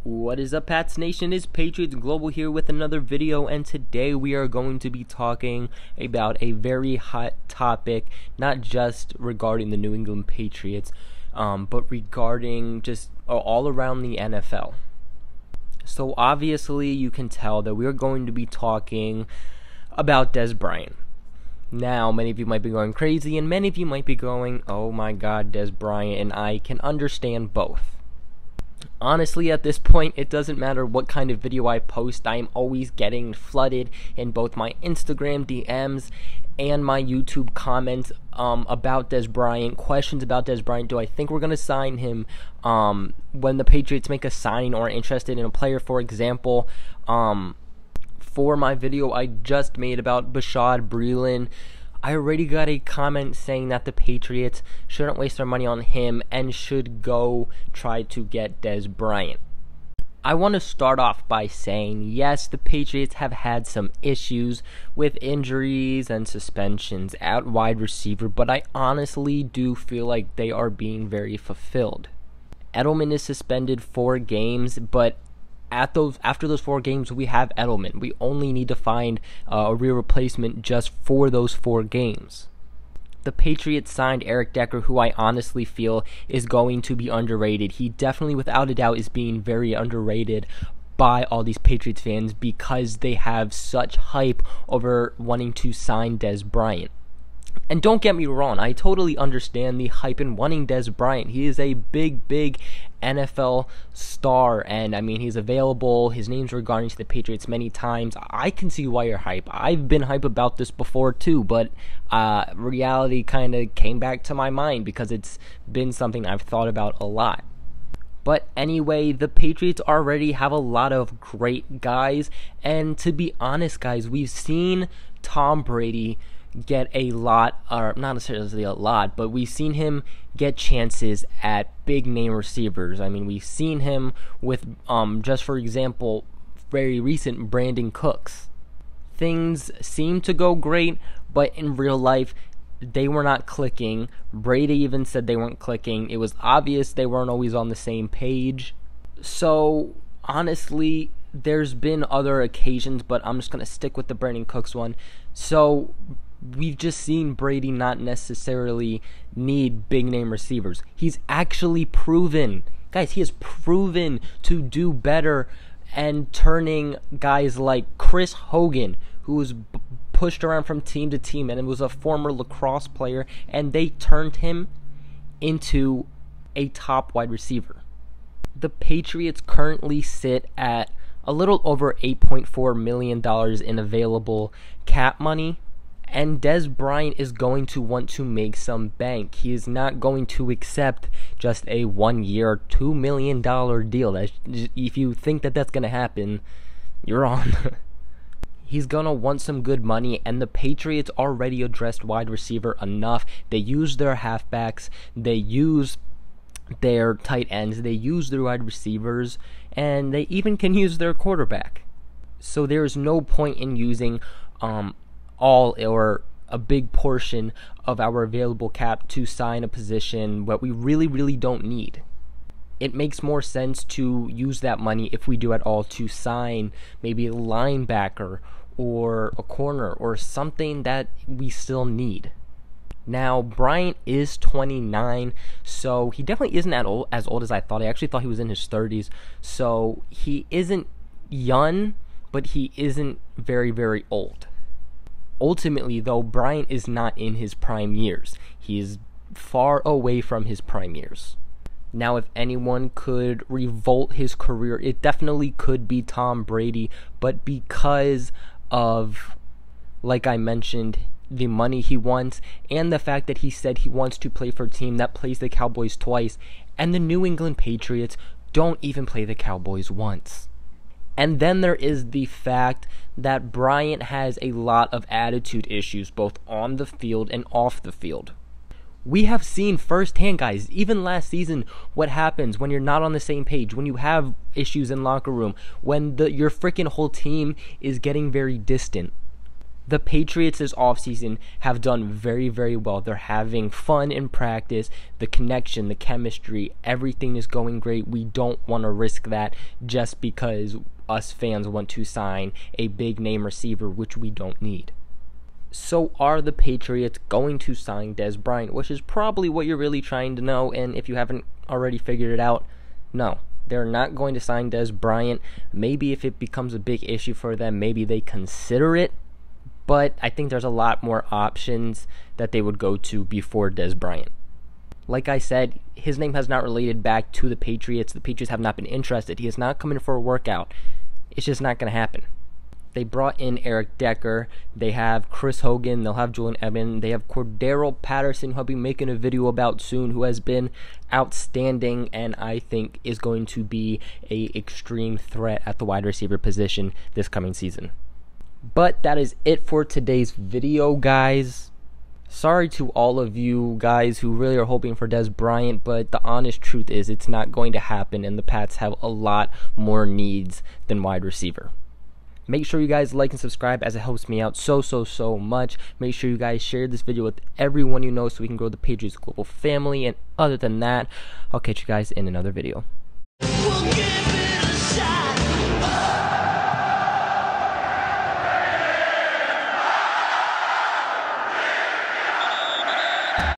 What is up, Pats Nation? It's Patriots Global here with another video, and today we are going to be talking about a very hot topic, not just regarding the New England Patriots, but regarding just all around the NFL. So obviously you can tell that we are going to be talking about Dez Bryant. Now, many of you might be going crazy, and many of you might be going, oh my god, Dez Bryant, and I can understand both. Honestly, at this point, it doesn't matter what kind of video I post. I am always getting flooded in both my Instagram DMs and my YouTube comments about Dez Bryant, questions about Dez Bryant. Do I think we're going to sign him? When the Patriots make a signing or are interested in a player, for example, for my video I just made about Bashaud Breeland, I already got a comment saying that the Patriots shouldn't waste their money on him and should go try to get Dez Bryant. I want to start off by saying, yes, the Patriots have had some issues with injuries and suspensions at wide receiver, but I honestly do feel like they are being very fulfilled. Edelman is suspended 4 games, but after those 4 games, we have Edelman. We only need to find a real replacement just for those 4 games. The Patriots signed Eric Decker, who I honestly feel is going to be underrated. He definitely, without a doubt, is being very underrated by all these Patriots fans because they have such hype over wanting to sign Dez Bryant. And don't get me wrong, I totally understand the hype in wanting Dez Bryant. He is a big NFL star, and I mean, he's available. His name's regarding to the Patriots many times. I can see why you're hype. I've been hype about this before too, but reality kind of came back to my mind because it's been something I've thought about a lot. But anyway, the Patriots already have a lot of great guys, and to be honest, guys, we've seen Tom Brady get a lot, or not necessarily a lot, but we've seen him get chances at big name receivers. I mean, we've seen him with, just for example, very recent Brandon Cooks. Things seem to go great, but in real life, they were not clicking. Brady even said they weren't clicking. It was obvious they weren't always on the same page. So, honestly, there's been other occasions, but I'm just going to stick with the Brandon Cooks one. So, we've just seen Brady not necessarily need big name receivers. He's actually proven, guys, he has proven to do better and turning guys like Chris Hogan, who was pushed around from team to team and was a former lacrosse player, and they turned him into a top wide receiver. The Patriots currently sit at a little over $8.4 million in available cap money. And Dez Bryant is going to want to make some bank. He is not going to accept just a 1-year, $2 million deal. If you think that that's going to happen, you're wrong. He's going to want some good money, and the Patriots already addressed wide receiver enough. They use their halfbacks. They use their tight ends. They use their wide receivers, and they even can use their quarterback. So there's no point in using all or a big portion of our available cap to sign a position what we really don't need. It makes more sense to use that money, if we do at all, to sign maybe a linebacker or a corner or something that we still need. Now, Bryant is 29, so he definitely isn't as old as I thought. I actually thought he was in his 30s, so he isn't young, but he isn't very old. Ultimately, though, Bryant is not in his prime years. He is far away from his prime years. Now, if anyone could revolt his career, it definitely could be Tom Brady, but because of, like I mentioned, the money he wants and the fact that he said he wants to play for a team that plays the Cowboys twice, and the New England Patriots don't even play the Cowboys once. And then there is the fact that Bryant has a lot of attitude issues, both on the field and off the field. We have seen firsthand, guys, even last season, what happens when you're not on the same page, when you have issues in locker room, when your freaking whole team is getting very distant. The Patriots this offseason have done very, very well. They're having fun in practice. The connection, the chemistry, everything is going great. We don't want to risk that just because us fans want to sign a big name receiver, which we don't need. So are the Patriots going to sign Dez Bryant, which is probably what you're really trying to know, and if you haven't already figured it out, no. They're not going to sign Dez Bryant. Maybe if it becomes a big issue for them, maybe they consider it. But I think there's a lot more options that they would go to before Dez Bryant. Like I said, his name has not related back to the Patriots. The Patriots have not been interested. He is not coming for a workout. It's just not going to happen. They brought in Eric Decker. They have Chris Hogan. They'll have Julian Edelman. They have Cordero Patterson, who I'll be making a video about soon, who has been outstanding and I think is going to be an extreme threat at the wide receiver position this coming season. But that is it for today's video, guys. Sorry to all of you guys who really are hoping for Dez Bryant, but the honest truth is it's not going to happen, and the Pats have a lot more needs than wide receiver. Make sure you guys like and subscribe, as it helps me out so much. Make sure you guys share this video with everyone you know so we can grow the Patriots global family. And other than that, I'll catch you guys in another video.